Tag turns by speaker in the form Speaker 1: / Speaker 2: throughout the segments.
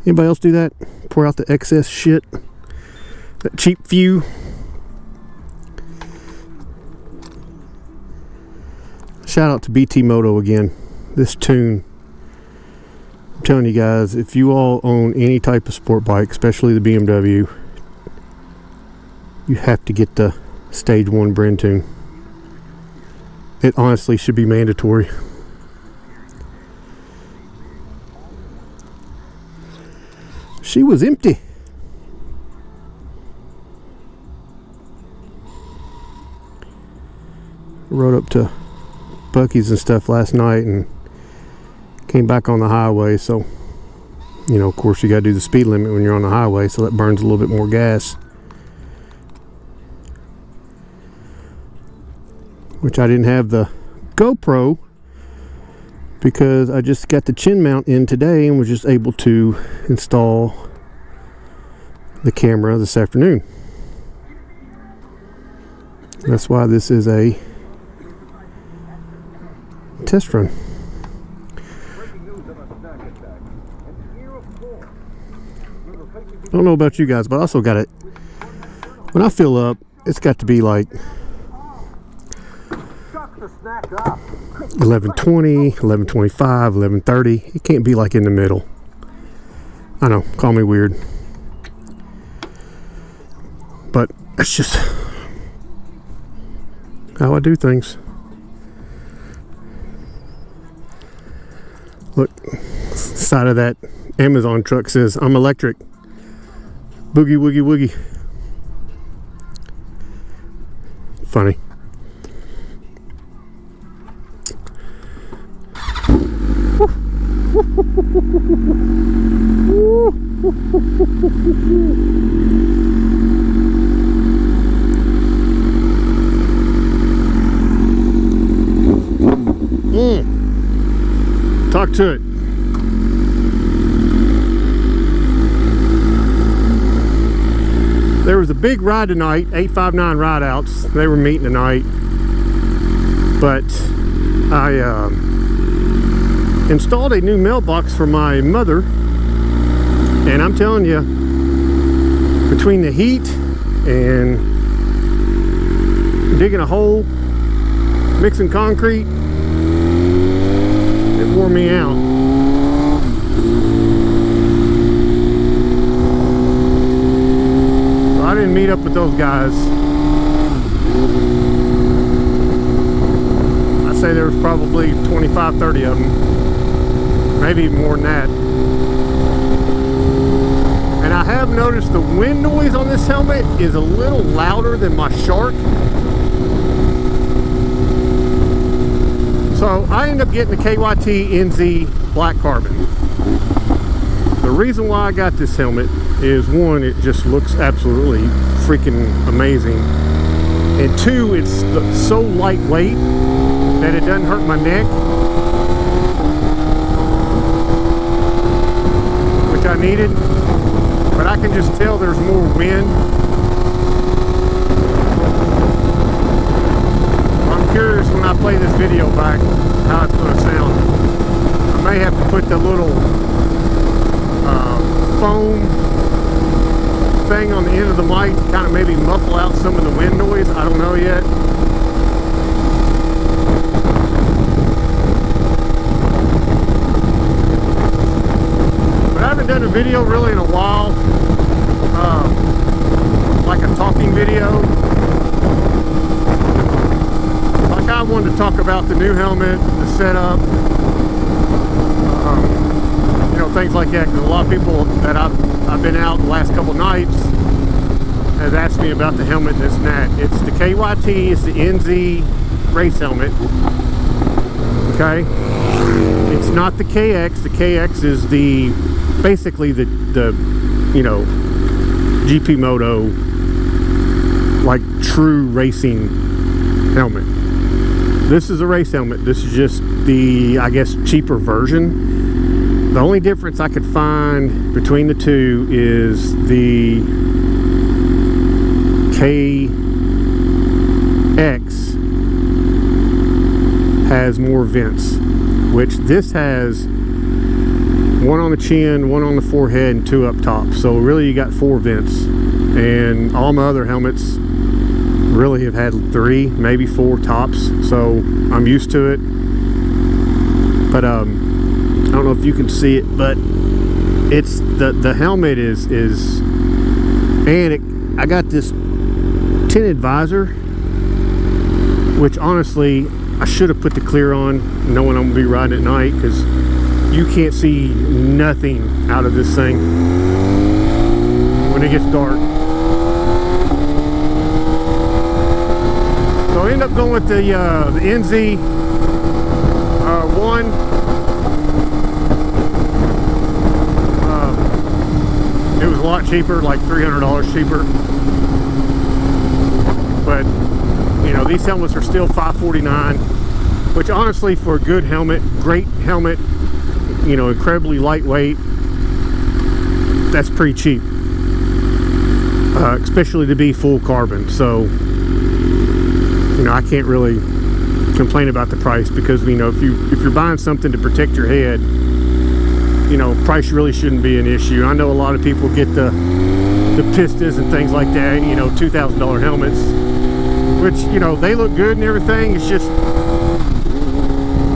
Speaker 1: Anybody else do that? Pour out the excess shit, that cheap few. Shout out to BT Moto again. This tune, I'm telling you guys, if you all own any type of sport bike, especially the BMW, you have to get the Stage 1 Brend tune. It honestly should be mandatory. She was empty. Rode up to Buc-ee's and stuff last night and came back on the highway, so you know, of course you got to do the speed limit when you're on the highway, so that burns a little bit more gas, which I didn't have the GoPro because I just got the chin mount in today and was just able to install the camera this afternoon. That's why this is a test run. I don't know about you guys, but I also got it, when I fill up, it's got to be like 11:20, 11:25, 11:30. It can't be like in the middle. I know, call me weird, but that's just how I do things. Look, side of that Amazon truck says, "I'm electric. Boogie woogie woogie." Funny. Talk to it. There was a big ride tonight, 859 ride outs. They were meeting tonight, but I installed a new mailbox for my mother, and I'm telling you, between the heat and digging a hole, mixing concrete, it wore me out. So I didn't meet up with those guys. I'd say there was probably 25, 30 of them. Maybe even more than that. And I have noticed the wind noise on this helmet is a little louder than my Shark. So I ended up getting the KYT NZ Black Carbon. The reason why I got this helmet is, one, it just looks absolutely freaking amazing. And two, it's so lightweight that it doesn't hurt my neck, which I needed. But I can just tell there's more wind. I'm curious when I play this video back how it's going to sound. I may have to put the little foam thing on the end of the mic to kind of maybe muffle out some of the wind noise. I don't know yet. But I haven't done a video really in a while, like a talking video. Like I wanted to talk about the new helmet, the setup, you know, things like that, because a lot of people that I've been out the last couple nights has asked me about the helmet, this and that. It's the KYT, it's the NZ race helmet. Okay, it's not the KX. The KX is the basically the you know, GP Moto, like true racing helmet. This is a race helmet. This is just the, I guess, cheaper version. The only difference I could find between the two is the KX has more vents, which this has one on the chin, one on the forehead, and 2 up top. So really you got 4 vents. And all my other helmets really have had 3, maybe 4 tops. So I'm used to it. But I don't know if you can see it, but it's the helmet is and I got this tinted visor, which honestly I should have put the clear on, knowing I'm gonna be riding at night, because you can't see nothing out of this thing when it gets dark. So I end up going with the NZ one. It was a lot cheaper, like $300 cheaper. But you know, these helmets are still $549, which honestly, for a good helmet, great helmet, you know, incredibly lightweight, that's pretty cheap, especially to be full carbon. So you know, I can't really complain about the price, because you know, if you're buying something to protect your head, you know, price really shouldn't be an issue. I know a lot of people get the Pistas and things like that, you know, $2,000 helmets, which, you know, they look good and everything. It's just,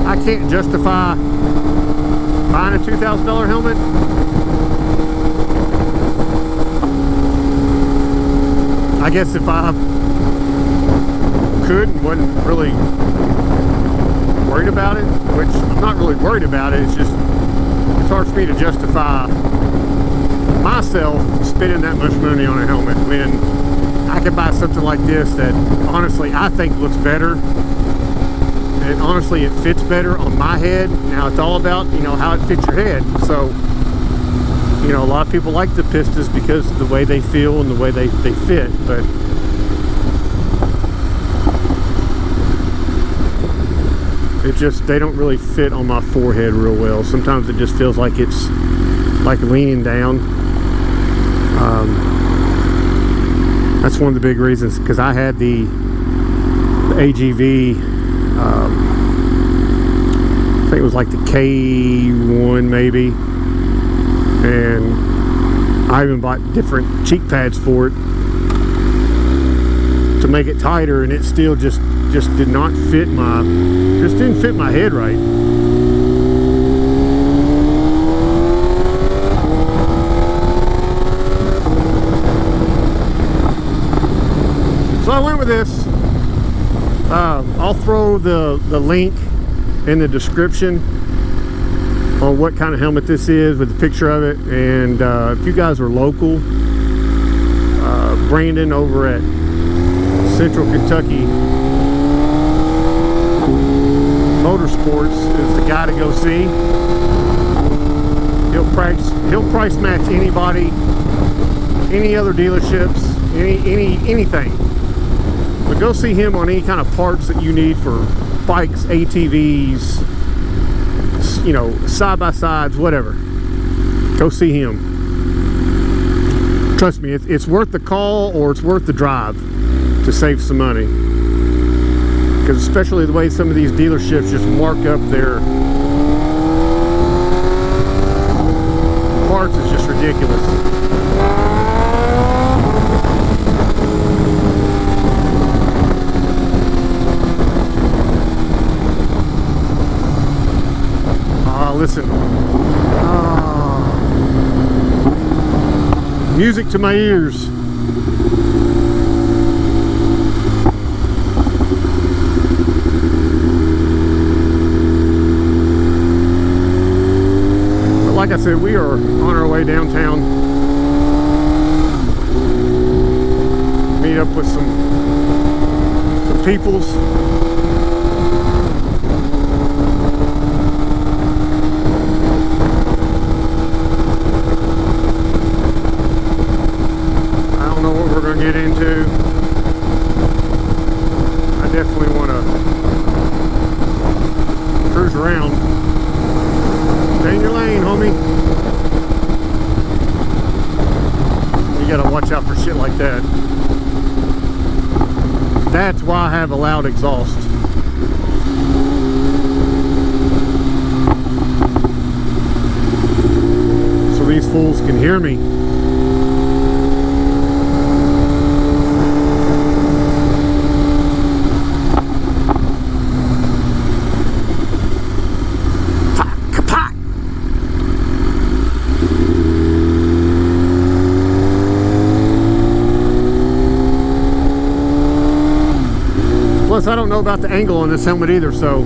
Speaker 1: I can't justify buying a $2,000 helmet. I guess if I could and wasn't really worried about it, which I'm not really worried about it, it's just, it's hard for me to justify myself spending that much money on a helmet when I can buy something like this that honestly I think looks better, and honestly it fits better on my head. Now it's all about, you know, how it fits your head. So you know, a lot of people like the Pistas because of the way they feel and the way they fit, but it just, they don't really fit on my forehead real well. Sometimes it just feels like it's like leaning down. That's one of the big reasons, because I had the AGV, I think it was like the K1 maybe, and I even bought different cheek pads for it to make it tighter, and it still just did not fit my, just didn't fit my head right. So I went with this. I'll throw the link in the description on what kind of helmet this is with the picture of it. And if you guys are local, Brandon over at Central Kentucky Motorsports is the guy to go see. He'll price match anybody, any other dealerships, anything. But go see him on any kind of parts that you need for bikes, ATVs, you know, side-by-sides, whatever. Go see him. Trust me, it's worth the call, or it's worth the drive to save some money. Because especially the way some of these dealerships just mark up their parts is just ridiculous. Listen, music to my ears. But like I said, we are on our way downtown. Meet up with some peoples. Get into. I definitely want to cruise around. Stay in your lane, homie. You gotta watch out for shit like that. That's why I have a loud exhaust. so these fools can hear me. Plus, I don't know about the angle on this helmet either, so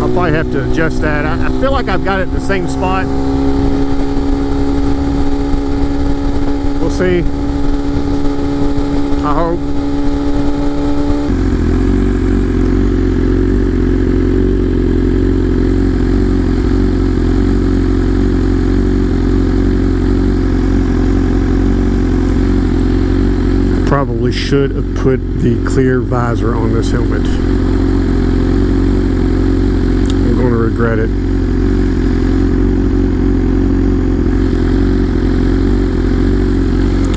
Speaker 1: I'll probably have to adjust that. I feel like I've got it in the same spot. We'll see. I hope. Probably should have put the clear visor on this helmet. I'm going to regret it.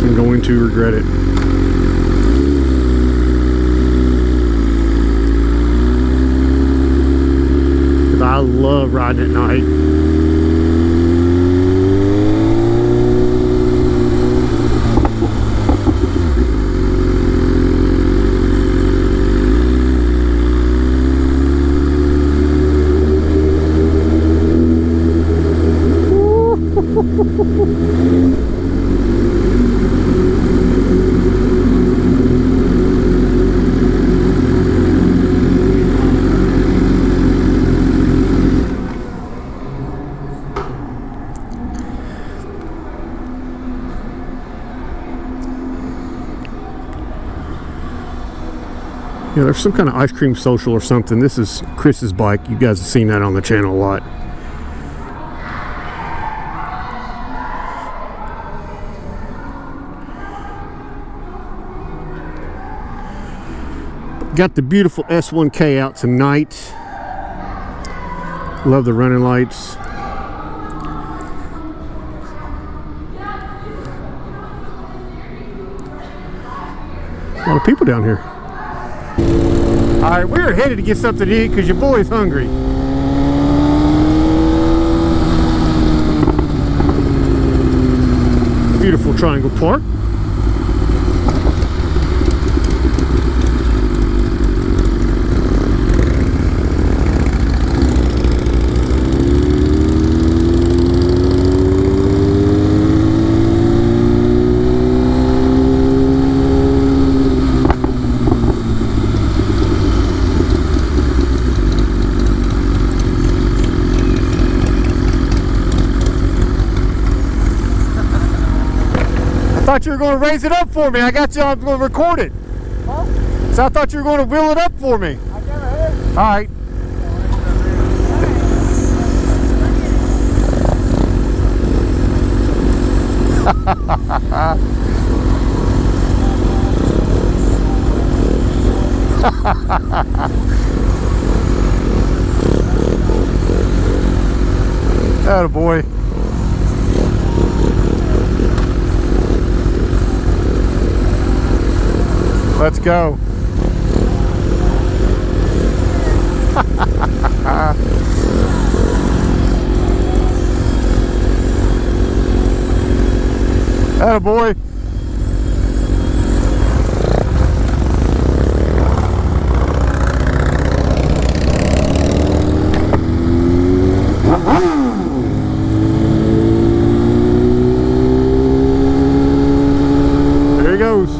Speaker 1: I'm going to regret it. Because I love riding at night. Yeah, there's some kind of ice cream social or something. This is Chris's bike. You guys have seen that on the channel a lot. Got the beautiful S1K out tonight. Love the running lights. A lot of people down here. All right, we're headed to get something to eat because your boy's hungry. Beautiful Triangle Park. I thought you were going to raise it up for me. I got you. I'm going to record it. Huh? So I thought you were going to wheel it up for me.
Speaker 2: I never heard.
Speaker 1: All right. Attaboy. Let's go. Attaboy. There he goes.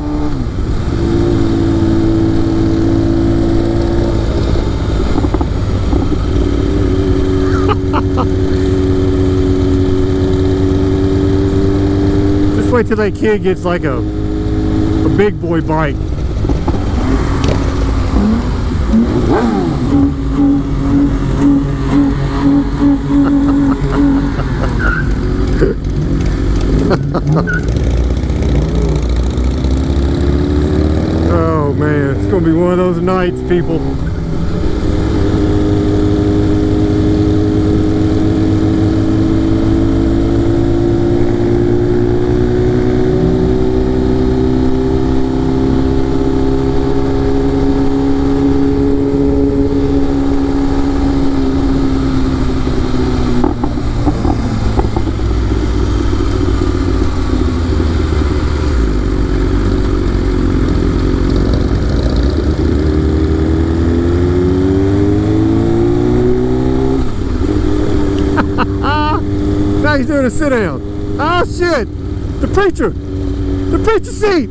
Speaker 1: Just wait till that kid gets like a big boy bike. Oh man, it's gonna be one of those nights, people. he's doing a sit down. Oh shit! The preacher! The preacher seat!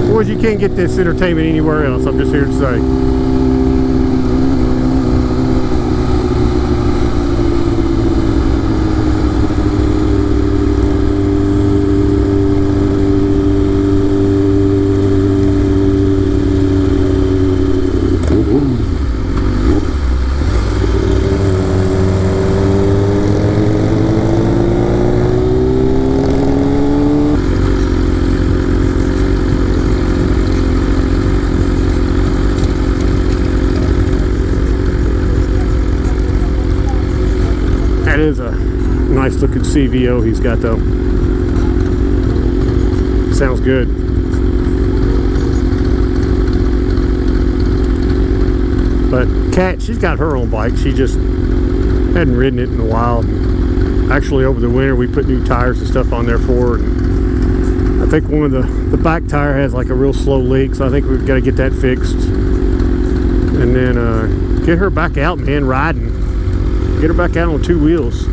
Speaker 1: Boys, you can't get this entertainment anywhere else, I'm just here to say. That is a nice looking CVO he's got though. Sounds good. But Kat, she's got her own bike. She just hadn't ridden it in a while. Actually, over the winter we put new tires and stuff on there for her. And I think one of the back tire has like a real slow leak, so I think we've got to get that fixed. And then get her back out, man, riding. Get her back out on 2 wheels.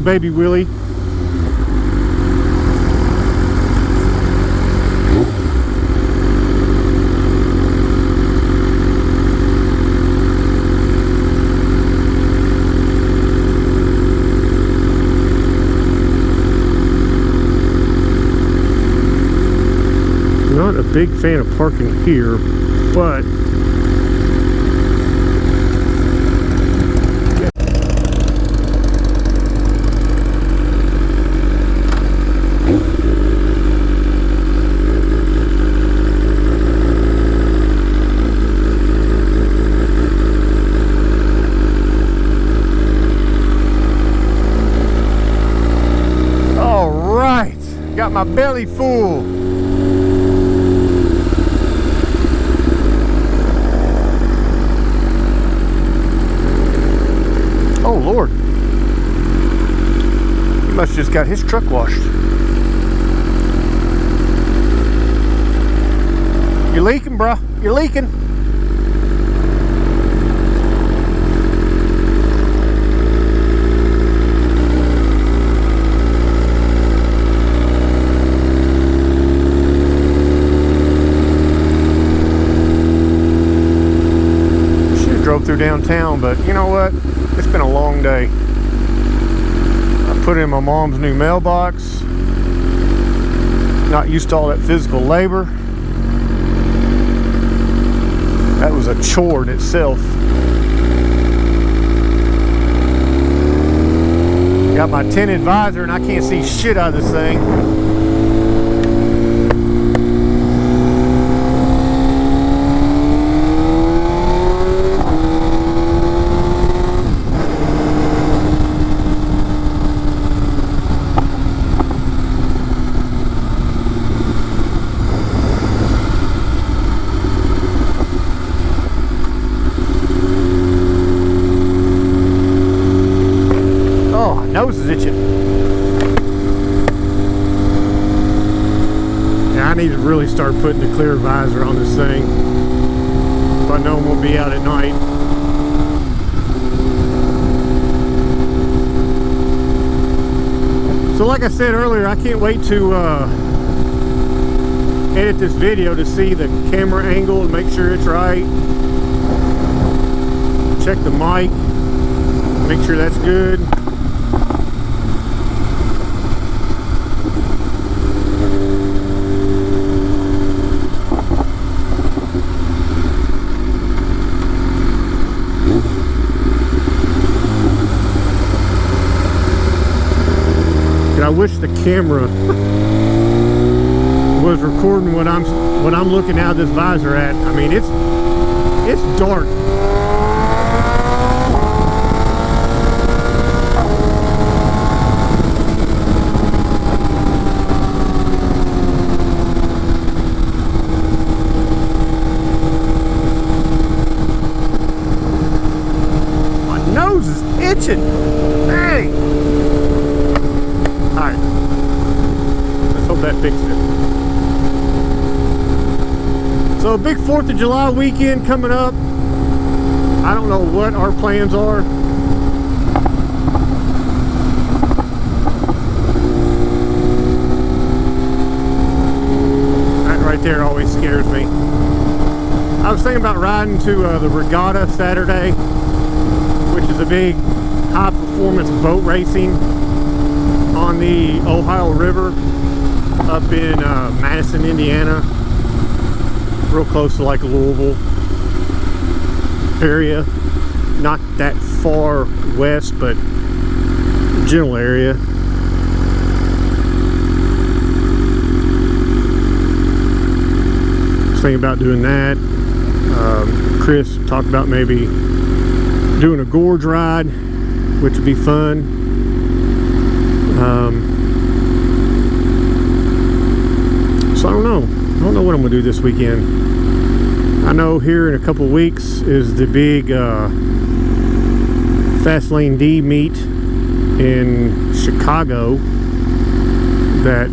Speaker 1: Baby Willie. Not a big fan of parking here, but got my belly full. Oh Lord, he must just got his truck washed. You're leaking, bruh. You're leaking. Through downtown, but you know what, it's been a long day. I put in my mom's new mailbox, not used to all that physical labor. That was a chore in itself. Got my tinted visor and I can't see shit out of this thing. Nose is itching. Yeah, I need to really start putting the clear visor on this thing if I know I'm gonna be out at night. So like I said earlier, I can't wait to edit this video to see the camera angle and make sure it's right. Check the mic, make sure that's good. I wish the camera was recording what I'm looking out this visor at. I mean, it's dark. My nose is itching. Hey. Alright, let's hope that fixed it. So a big 4th of July weekend coming up. I don't know what our plans are. That right there always scares me. I was thinking about riding to the regatta Saturday, which is a big high performance boat racing on the Ohio River up in Madison, Indiana, real close to like Louisville area, not that far west, but general area. I was thinking about doing that. Chris talked about maybe doing a gorge ride, which would be fun. So I don't know what I'm gonna do this weekend. I know here in a couple weeks is the big Fast Lane D meet in Chicago that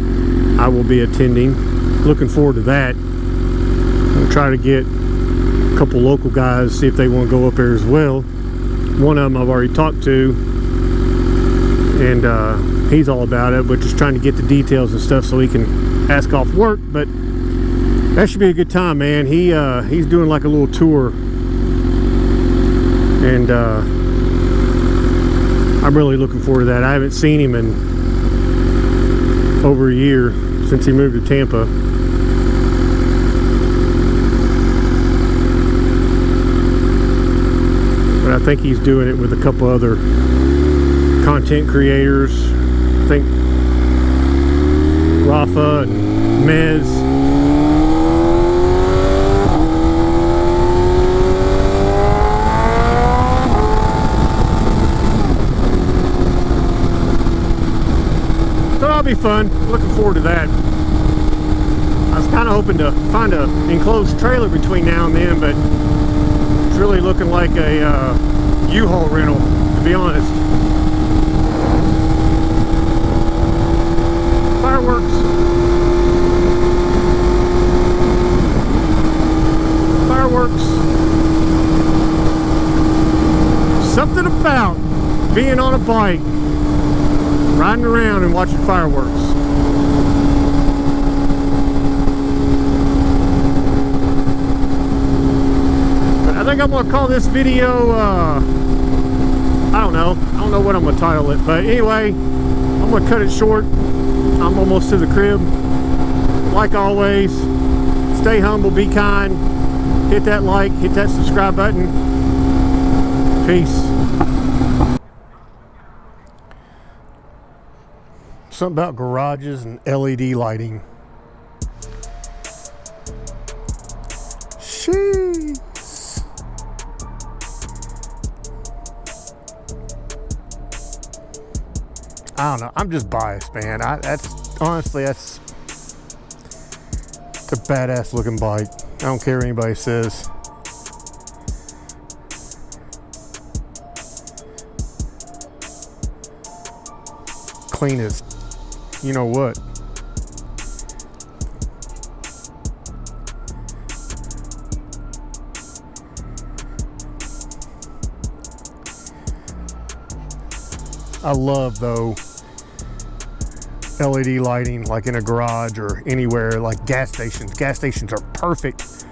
Speaker 1: I will be attending. Looking forward to that. I'll try to get a couple local guys, see if they want to go up there as well. One of them I've already talked to, and he's all about it, but just trying to get the details and stuff so he can ask off work. But that should be a good time, man. He's doing like a little tour, and I'm really looking forward to that. I haven't seen him in over a year since he moved to Tampa. But I think he's doing it with a couple other content creators. I think Rafa and Mez. So that'll be fun. Looking forward to that. I was kind of hoping to find an enclosed trailer between now and then, but it's really looking like a U-Haul rental, to be honest. Fireworks. Fireworks. Something about being on a bike, riding around and watching fireworks. But I think I'm gonna call this video, I don't know what I'm gonna title it, but anyway, I'm gonna cut it short. I'm almost to the crib. Like always, stay humble, be kind, hit that like, hit that subscribe button. Peace. Something about garages and LED lighting. Jeez. I don't know. I'm just biased, man. That's honestly a badass looking bike. I don't care what anybody says. Clean as you know what. I love though LED lighting like in a garage or anywhere, like gas stations. Gas stations are perfect